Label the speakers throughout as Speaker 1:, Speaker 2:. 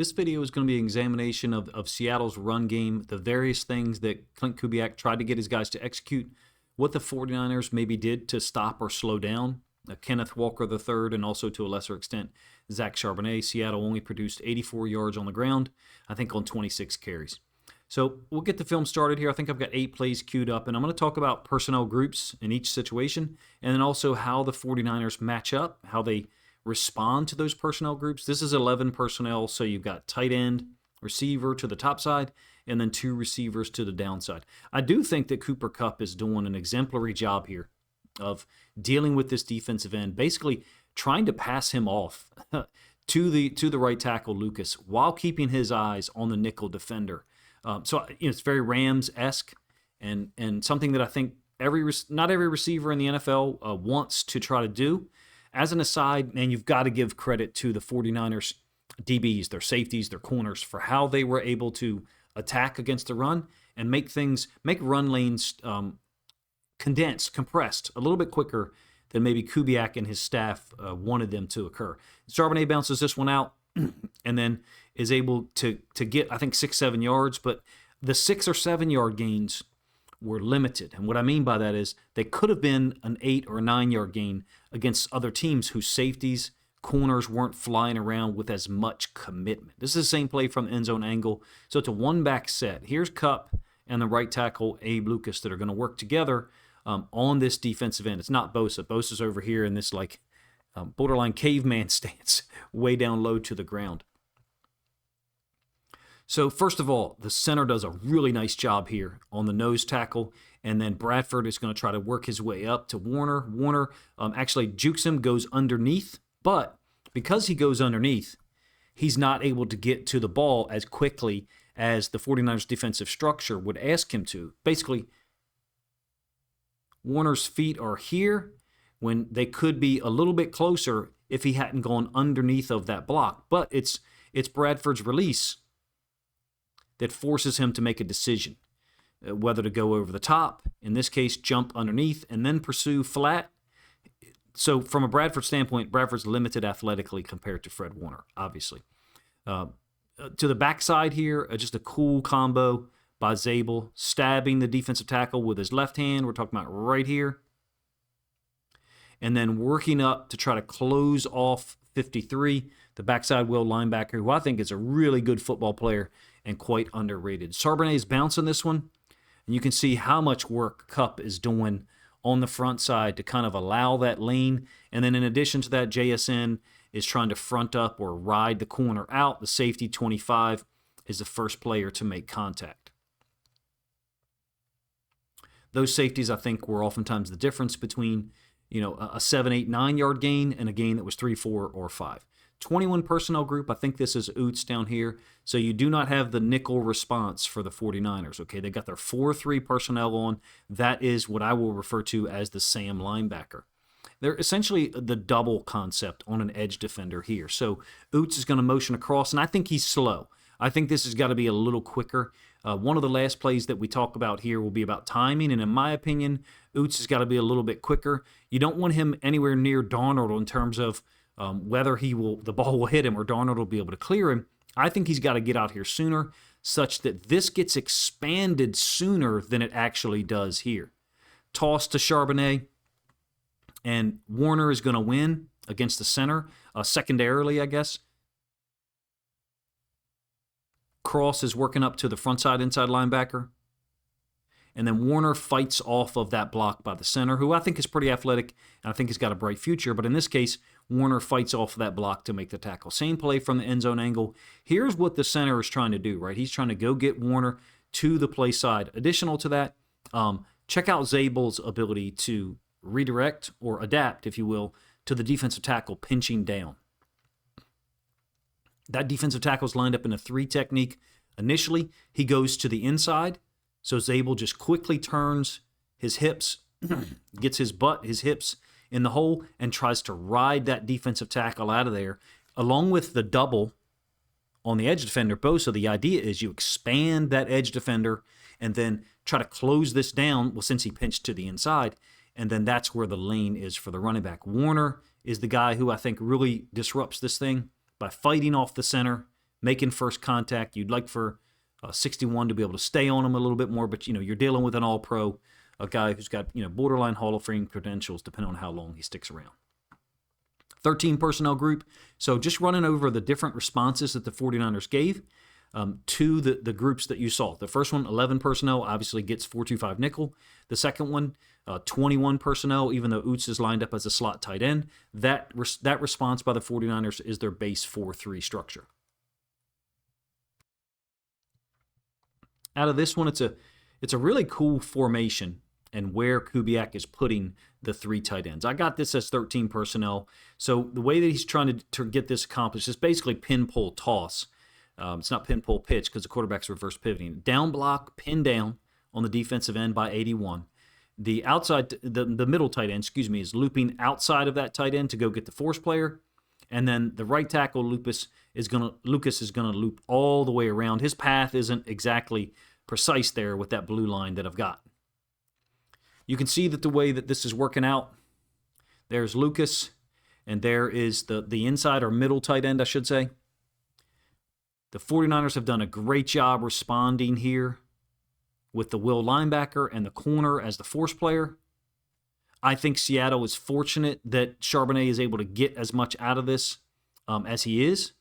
Speaker 1: This video is going to be an examination of Seattle's run game, the various things that Clint Kubiak tried to get his guys to execute, what the 49ers maybe did to stop or slow down Kenneth Walker III, and also to a lesser extent Zach Charbonnet. Seattle only produced 84 yards on the ground, I think on 26 carries. So we'll get the film started here. I think I've got 8 plays queued up, and I'm going to talk about personnel groups in each situation, and then also how the 49ers match up, how they respond to those personnel groups. This is 11 personnel, so you've got tight end, receiver to the top side, and then 2 receivers to the downside. I do think that Cooper Kupp is doing an exemplary job here of dealing with this defensive end, basically trying to pass him off to the right tackle, Lucas, while keeping his eyes on the nickel defender. So it's very Rams-esque, and something that I think not every receiver in the NFL wants to try to do. As an aside, man, you've got to give credit to the 49ers DBs, their safeties, their corners, for how they were able to attack against the run and make run lanes compressed a little bit quicker than maybe Kubiak and his staff wanted them to occur. Charbonnet bounces this one out and then is able to get, I think, 6-7 yards, but the 6 or 7 yard gains were limited. And what I mean by that is they could have been an 8 or 9 yard gain against other teams whose safeties, corners weren't flying around with as much commitment. This is the same play from the end zone angle. So it's a one-back set. Here's Kupp and the right tackle, Abe Lucas, that are going to work together on this defensive end. It's not Bosa. Bosa's over here in this borderline caveman stance, way down low to the ground. So first of all, the center does a really nice job here on the nose tackle, and then Bradford is going to try to work his way up to Warner. Warner actually jukes him, goes underneath, but because he goes underneath, he's not able to get to the ball as quickly as the 49ers defensive structure would ask him to. Basically, Warner's feet are here when they could be a little bit closer if he hadn't gone underneath of that block. But it's Bradford's release that forces him to make a decision, whether to go over the top, in this case, jump underneath, and then pursue flat. So from a Bradford standpoint, Bradford's limited athletically compared to Fred Warner, obviously. To the backside here, just a cool combo by Zabel, stabbing the defensive tackle with his left hand. We're talking about right here. And then working up to try to close off 53, the backside will linebacker, who I think is a really good football player and quite underrated. Charbonnet is bouncing this one, and you can see how much work Kupp is doing on the front side to kind of allow that lane. And then in addition to that, JSN is trying to front up or ride the corner out. The safety, 25, is the first player to make contact. Those safeties, I think, were oftentimes the difference between a 7, 8, 9 yard gain and a gain that was 3, 4, or 5. 21 personnel group, I think this is Oots down here. So you do not have the nickel response for the 49ers, okay? They got their 4-3 personnel on. That is what I will refer to as the Sam linebacker. They're essentially the double concept on an edge defender here. So Oots is going to motion across, and I think he's slow. I think this has got to be a little quicker. One of the last plays that we talk about here will be about timing, and in my opinion, Oots has got to be a little bit quicker. You don't want him anywhere near Darnold in terms of whether the ball will hit him or Darnold will be able to clear him. I think he's got to get out here sooner, such that this gets expanded sooner than it actually does here. Toss to Charbonnet, and Warner is going to win against the center, secondarily, I guess. Cross is working up to the front side inside linebacker. And then Warner fights off of that block by the center, who I think is pretty athletic, and I think he's got a bright future. But in this case, Warner fights off of that block to make the tackle. Same play from the end zone angle. Here's what the center is trying to do, right? He's trying to go get Warner to the play side. Additional to that, check out Zabel's ability to redirect or adapt, if you will, to the defensive tackle pinching down. That defensive tackle is lined up in a 3 technique. Initially, he goes to the inside. So Zabel just quickly turns his hips, gets his hips in the hole, and tries to ride that defensive tackle out of there. Along with the double on the edge defender, Bosa, the idea is you expand that edge defender and then try to close this down, well, since he pinched to the inside, and then that's where the lane is for the running back. Warner is the guy who I think really disrupts this thing by fighting off the center, making first contact. You'd like for 61 to be able to stay on him a little bit more, but you're dealing with an all-pro, a guy who's got borderline Hall of Fame credentials, depending on how long he sticks around. 13 personnel group. So just running over the different responses that the 49ers gave to the groups that you saw. The first one, 11 personnel, obviously gets 4-2-5 nickel. The second one, 21 personnel, even though Oots is lined up as a slot tight end. That response by the 49ers is their base 4-3 structure. Out of this one, it's a really cool formation and where Kubiak is putting the 3 tight ends. I got this as 13 personnel. So the way that he's trying to get this accomplished is basically pin, pull, toss. It's not pin, pull, pitch because the quarterback's reverse pivoting. Down block, pin down on the defensive end by 81. The outside, the middle tight end, is looping outside of that tight end to go get the force player. And then the right tackle, Lucas is going to loop all the way around. His path isn't exactly precise there with that blue line that I've got. You can see that the way that this is working out, there's Lucas, and there is the inside or middle tight end, I should say. The 49ers have done a great job responding here with the will linebacker and the corner as the force player. I think Seattle is fortunate that Charbonnet is able to get as much out of this as he is,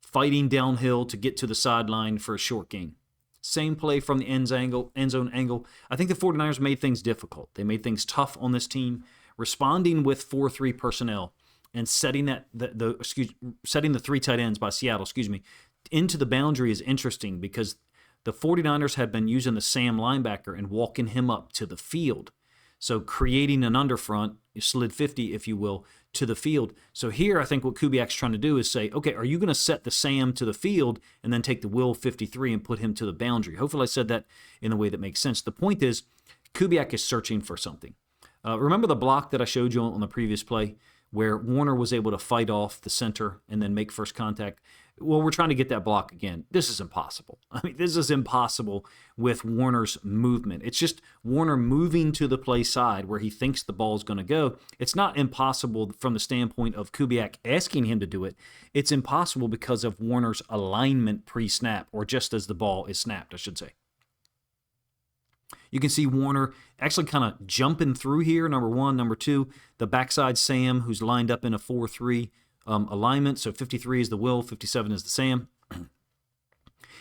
Speaker 1: fighting downhill to get to the sideline for a short gain. Same play from the end zone angle. I think the 49ers made things difficult. They made things tough on this team, responding with 4-3 personnel and setting the 3 tight ends by Seattle, into the boundary is interesting because the 49ers have been using the Sam linebacker and walking him up to the field. So creating an underfront, slid 50, if you will, to the field. So here I think what Kubiak's trying to do is say, okay, are you going to set the Sam to the field and then take the Will 53 and put him to the boundary? Hopefully I said that in a way that makes sense. The point is, Kubiak is searching for something. Remember the block that I showed you on the previous play where Warner was able to fight off the center and then make first contact? Well, we're trying to get that block again. This is impossible. I mean, this is impossible with Warner's movement. It's just Warner moving to the play side where he thinks the ball is going to go. It's not impossible from the standpoint of Kubiak asking him to do it. It's impossible because of Warner's alignment pre-snap, or just as the ball is snapped, I should say. You can see Warner actually kind of jumping through here, number one. Number two, the backside Sam, who's lined up in a 4-3 alignment. So 53 is the Will, 57 is the Sam.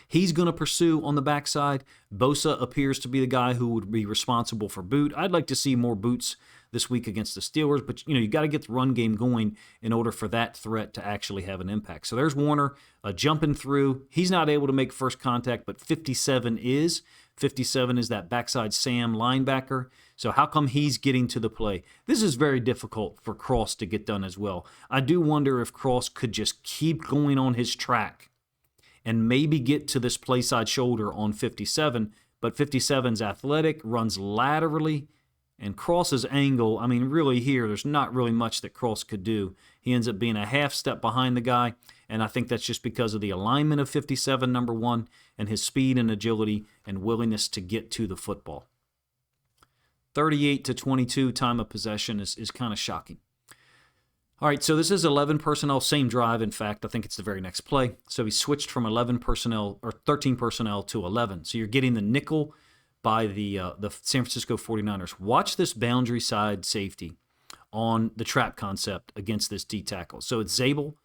Speaker 1: He's going to pursue on the backside. Bosa appears to be the guy who would be responsible for boot. I'd like to see more boots this week against the Steelers, but you got to get the run game going in order for that threat to actually have an impact. So there's Warner jumping through. He's not able to make first contact, but 57 is. 57 is that backside Sam linebacker. So how come he's getting to the play? This is very difficult for Cross to get done as well. I do wonder if Cross could just keep going on his track and maybe get to this play side shoulder on 57, but 57's athletic, runs laterally, and Cross's angle, I mean, really here, there's not really much that Cross could do. He ends up being a half step behind the guy, and I think that's just because of the alignment of 57, number one, and his speed and agility and willingness to get to the football. 38-22 time of possession is kind of shocking. All right, so this is 11 personnel, same drive. In fact, I think it's the very next play. So he switched from 11 personnel or 13 personnel to 11. So you're getting the nickel by the San Francisco 49ers. Watch this boundary side safety on the trap concept against this D tackle. So it's Zabel.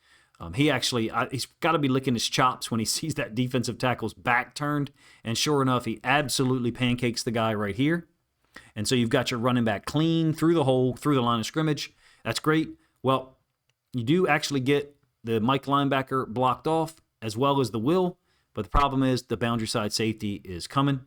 Speaker 1: He's got to be licking his chops when he sees that defensive tackle's back turned. And sure enough, he absolutely pancakes the guy right here. And so you've got your running back clean through the hole, through the line of scrimmage. That's great. Well, you do actually get the Mike linebacker blocked off as well as the Will. But the problem is the boundary side safety is coming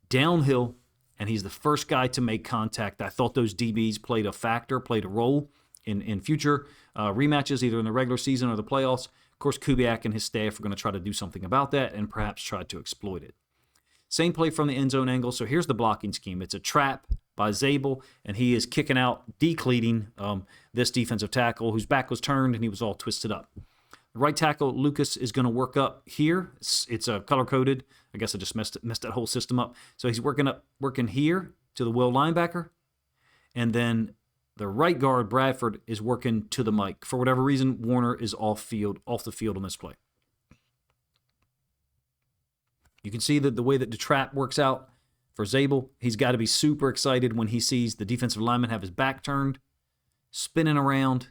Speaker 1: downhill, and he's the first guy to make contact. I thought those DBs played a role in future rematches, either in the regular season or the playoffs. Of course, Kubiak and his staff are going to try to do something about that and perhaps try to exploit it. Same play from the end zone angle. So here's the blocking scheme. It's a trap by Zabel, and he is kicking out, decleating this defensive tackle whose back was turned and he was all twisted up. The right tackle, Lucas, is going to work up here. It's color-coded. I guess I just messed that whole system up. So he's working here to the Will linebacker, and then The right guard, Bradford, is working to the mic. For whatever reason, Warner is off the field on this play. You can see that the way that the trap works out for Zabel, he's got to be super excited when he sees the defensive lineman have his back turned, spinning around.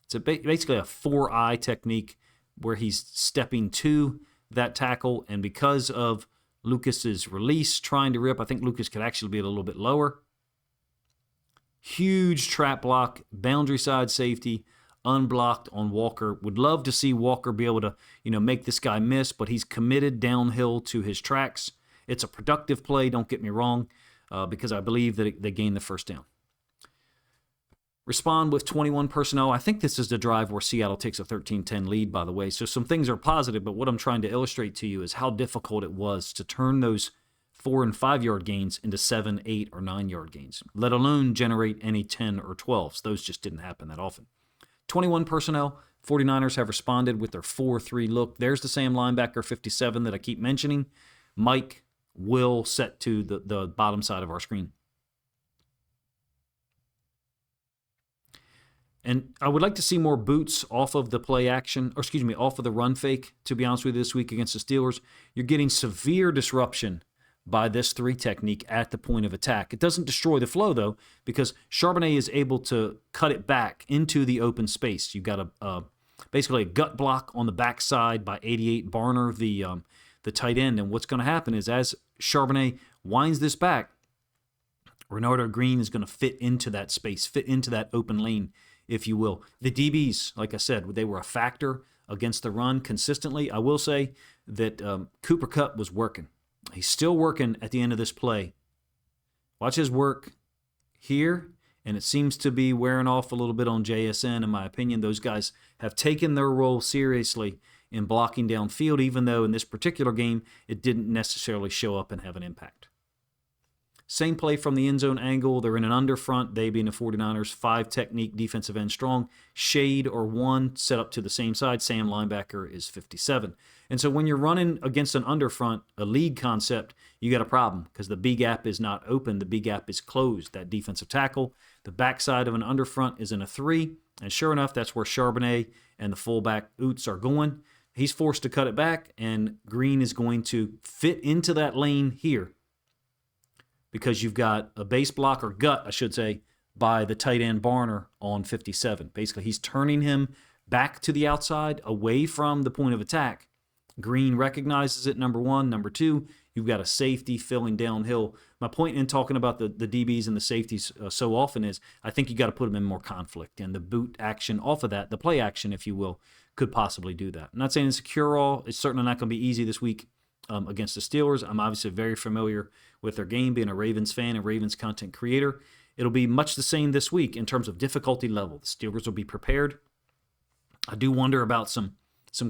Speaker 1: It's basically a 4-eye technique where he's stepping to that tackle, and because of Lucas's release, trying to rip, I think Lucas could actually be a little bit lower. Huge trap block, boundary side safety, unblocked on Walker. Would love to see Walker be able to, make this guy miss, but he's committed downhill to his tracks. It's a productive play, don't get me wrong, because I believe that they gained the first down. Respond with 21 personnel. I think this is the drive where Seattle takes a 13-10 lead, by the way. So some things are positive, but what I'm trying to illustrate to you is how difficult it was to turn those 4- and 5-yard gains into 7-, 8-, or 9-yard gains, let alone generate any 10 or 12s. Those just didn't happen that often. 21 personnel. 49ers have responded with their 4-3 look. There's the Sam linebacker 57 that I keep mentioning. Mike will set to the bottom side of our screen. And I would like to see more boots off of the play action, off of the run fake, to be honest with you, this week against the Steelers. You're getting severe disruption by this 3 technique at the point of attack. It doesn't destroy the flow, though, because Charbonnet is able to cut it back into the open space. You've got basically a gut block on the backside by 88 Barner, the tight end. And what's going to happen is as Charbonnet winds this back, Renardo Green is going to fit into that space, fit into that open lane, if you will. The DBs, like I said, they were a factor against the run consistently. I will say that Cooper Kupp was working. He's still working at the end of this play. Watch his work here, and it seems to be wearing off a little bit on JSN, in my opinion. Those guys have taken their role seriously in blocking downfield, even though in this particular game, it didn't necessarily show up and have an impact. Same play from the end zone angle. They're in an under front, they being the 49ers, 5 technique, defensive end strong. Shade or 1 set up to the same side. Sam linebacker is 57. And so when you're running against an under front, a lead concept, you got a problem because the B gap is not open. The B gap is closed. That defensive tackle, the backside of an under front is in a 3. And sure enough, that's where Charbonnet and the fullback Oots are going. He's forced to cut it back, and Green is going to fit into that lane here, because you've got a base block, or gut, I should say, by the tight end Barner on 57. Basically, he's turning him back to the outside, away from the point of attack. Green recognizes it, number 1. Number 2, you've got a safety filling downhill. My point in talking about the DBs and the safeties so often is I think you got to put them in more conflict, and the boot action off of that, the play action, if you will, could possibly do that. I'm not saying it's a cure-all. It's certainly not going to be easy this week against the Steelers. I'm obviously very familiar with their game, being a Ravens fan and Ravens content creator. It'll be much the same this week in terms of difficulty level. The Steelers will be prepared. I do wonder about some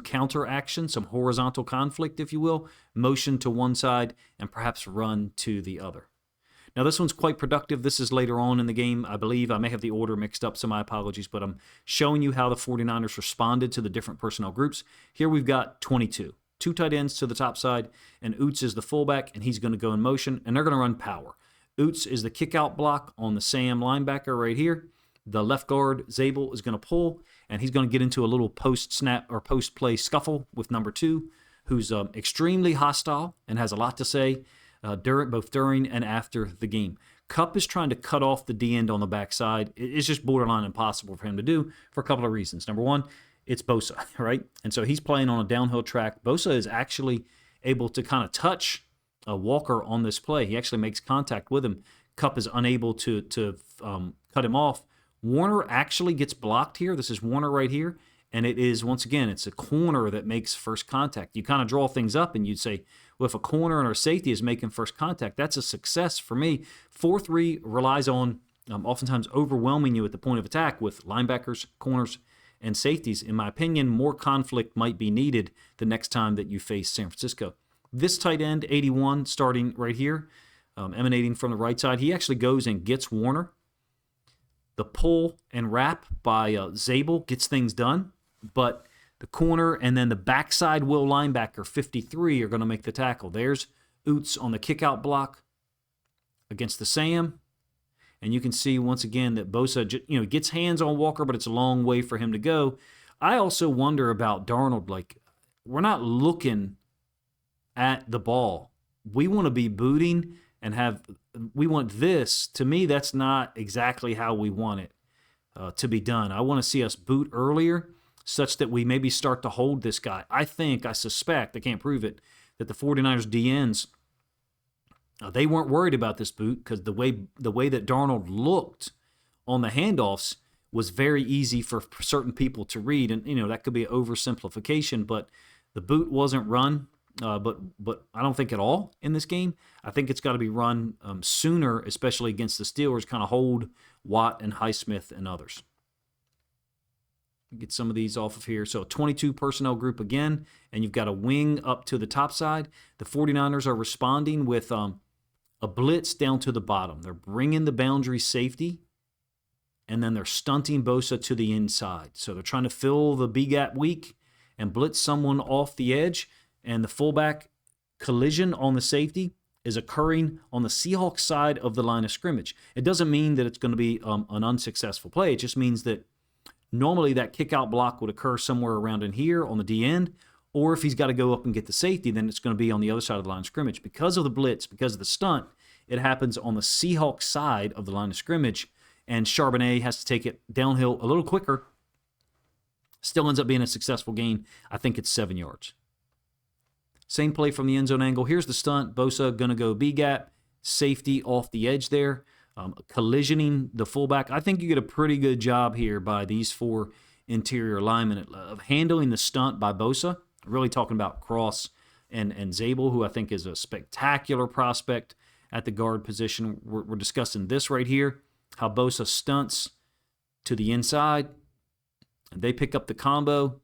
Speaker 1: counter action, some horizontal conflict, if you will, motion to one side and perhaps run to the other. Now, this one's quite productive. This is later on in the game, I believe. I may have the order mixed up, so my apologies, but I'm showing you how the 49ers responded to the different personnel groups. Here we've got 22. 2 tight ends to the top side, and Oots is the fullback, and he's going to go in motion, and they're going to run power. Oots is the kick-out block on the Sam linebacker right here. The left guard, Zabel, is going to pull, and he's going to get into a little post-snap or post-play scuffle with number 2, who's extremely hostile and has a lot to say both during and after the game. Kupp is trying to cut off the D end on the backside. It's just borderline impossible for him to do for a couple of reasons. Number 1, it's Bosa, right? And so he's playing on a downhill track. Bosa is actually able to kind of touch Walker on this play. He actually makes contact with him. Kupp is unable to cut him off. Warner actually gets blocked here. This is Warner right here. And it is, once again, it's a corner that makes first contact. You kind of draw things up and you'd say, well, if a corner and a safety is making first contact, that's a success for me. 4-3 relies on oftentimes overwhelming you at the point of attack with linebackers, corners, and safeties. In my opinion, more conflict might be needed the next time that you face San Francisco. This tight end, 81, starting right here, emanating from the right side, he actually goes and gets Warner. The pull and wrap by Zabel gets things done, but the corner and then the backside will linebacker, 53, are going to make the tackle. There's Oots on the kickout block against the Sam. And you can see once again that Bosa, gets hands on Walker, but it's a long way for him to go. I also wonder about Darnold. Like, we're not looking at the ball. We want to be booting and we want this. To me, that's not exactly how we want it to be done. I want to see us boot earlier such that we maybe start to hold this guy. I suspect, I can't prove it, that the 49ers DNs, they weren't worried about this boot because the way that Darnold looked on the handoffs was very easy for certain people to read. And, that could be an oversimplification, but the boot wasn't run, but I don't think at all in this game. I think it's got to be run sooner, especially against the Steelers, kind of hold Watt and Highsmith and others. Get some of these off of here. So a 22 personnel group again, and you've got a wing up to the top side. The 49ers are responding with a blitz down to the bottom. They're bringing the boundary safety, and then they're stunting Bosa to the inside. So they're trying to fill the B-gap weak and blitz someone off the edge, and the fullback collision on the safety is occurring on the Seahawks side of the line of scrimmage. It doesn't mean that it's going to be an unsuccessful play. It just means that normally that kick-out block would occur somewhere around in here on the D end, or if he's got to go up and get the safety, then it's going to be on the other side of the line of scrimmage. Because of the blitz, because of the stunt, it happens on the Seahawks side of the line of scrimmage, and Charbonnet has to take it downhill a little quicker. Still ends up being a successful gain. I think it's 7 yards. Same play from the end zone angle. Here's the stunt. Bosa going to go B-gap, safety off the edge there, collisioning the fullback. I think you get a pretty good job here by these four interior linemen of handling the stunt by Bosa. Really talking about Cross and Zabel, who I think is a spectacular prospect at the guard position. We're discussing this right here, how Bosa stunts to the inside, and they pick up the combo.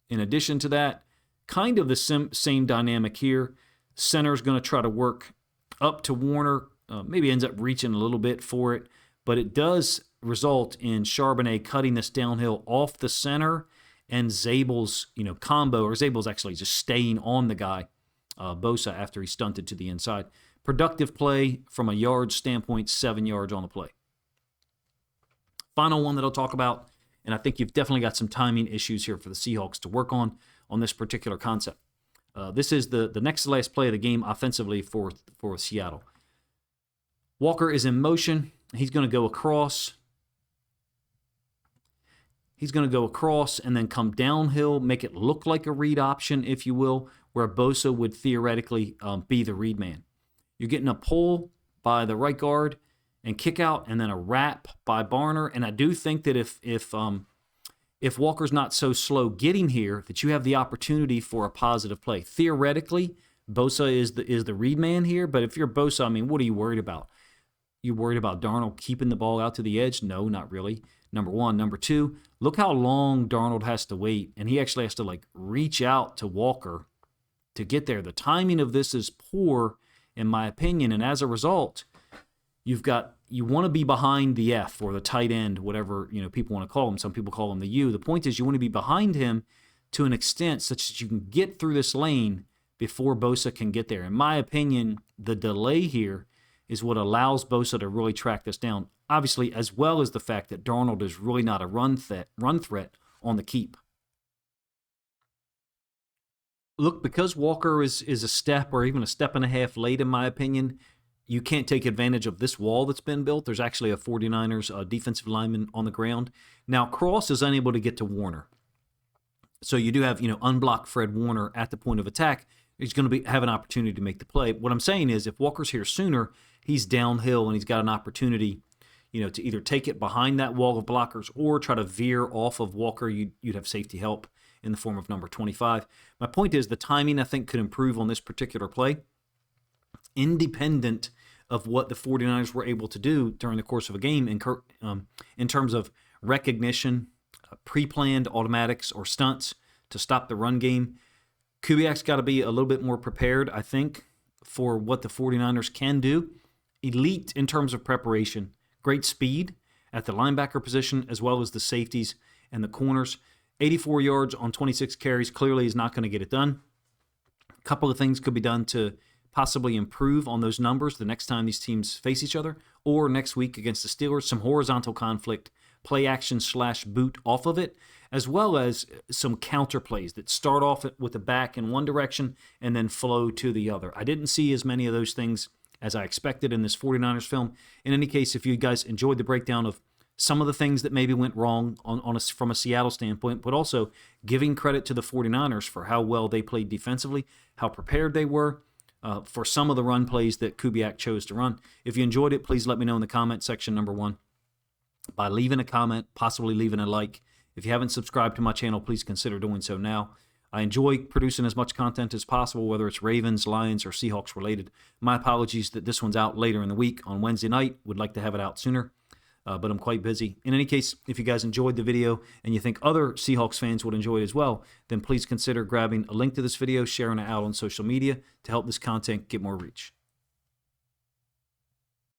Speaker 1: In addition to that, kind of the same dynamic here. Center's going to try to work up to Warner, maybe ends up reaching a little bit for it, but it does result in Charbonnet cutting this downhill off the center and Zabel's combo, or Zabel's actually just staying on the guy, Bosa, after he stunted to the inside. Productive play from a yard standpoint, 7 yards on the play. Final one that I'll talk about, and I think you've definitely got some timing issues here for the Seahawks to work on this particular concept. This is the next to last play of the game offensively for Seattle. Walker is in motion. He's going to go across. He's going to go across and then come downhill, make it look like a read option, if you will, where Bosa would theoretically be the read man. You're getting a pull by the right guard and kick out, and then a wrap by Barner. And I do think that if Walker's not so slow getting here, that you have the opportunity for a positive play. Theoretically, Bosa is the read man here, but if you're Bosa, I mean, what are you worried about? You worried about Darnold keeping the ball out to the edge? No, not really. Number one. Number two, look how long Darnold has to wait, and he actually has to reach out to Walker to get there. The timing of this is poor, in my opinion, and as a result, you want to be behind the F or the tight end, whatever people want to call him. Some people call him the U. The point is you want to be behind him to an extent such that you can get through this lane before Bosa can get there. In my opinion, the delay here is what allows Bosa to really track this down. Obviously, as well as the fact that Darnold is really not a run threat on the keep. Look, because Walker is a step or even a step and a half late, in my opinion, you can't take advantage of this wall that's been built. There's actually a 49ers defensive lineman on the ground. Now, Cross is unable to get to Warner. So you do have, unblocked Fred Warner at the point of attack. He's going to have an opportunity to make the play. What I'm saying is if Walker's here sooner, he's downhill and he's got an opportunity, to either take it behind that wall of blockers or try to veer off of Walker. You'd have safety help in the form of number 25. My point is the timing, I think, could improve on this particular play, independent of what the 49ers were able to do during the course of a game in terms of recognition, pre-planned automatics or stunts to stop the run game. Kubiak's got to be a little bit more prepared, I think, for what the 49ers can do. Elite in terms of preparation, great speed at the linebacker position as well as the safeties and the corners. 84 yards on 26 carries clearly is not going to get it done. A couple of things could be done to possibly improve on those numbers the next time these teams face each other. or next week against the Steelers, some horizontal conflict, play action / boot off of it, as well as some counter plays that start off with the back in one direction and then flow to the other. I didn't see as many of those things as I expected in this 49ers film. In any case, if you guys enjoyed the breakdown of some of the things that maybe went wrong from a Seattle standpoint, but also giving credit to the 49ers for how well they played defensively, how prepared they were for some of the run plays that Kubiak chose to run. If you enjoyed it, please let me know in the comment section, number one, by leaving a comment, possibly leaving a like. If you haven't subscribed to my channel, please consider doing so now. I enjoy producing as much content as possible, whether it's Ravens, Lions, or Seahawks related. My apologies that this one's out later in the week on Wednesday night. Would like to have it out sooner, but I'm quite busy. In any case, if you guys enjoyed the video and you think other Seahawks fans would enjoy it as well, then please consider grabbing a link to this video, sharing it out on social media to help this content get more reach.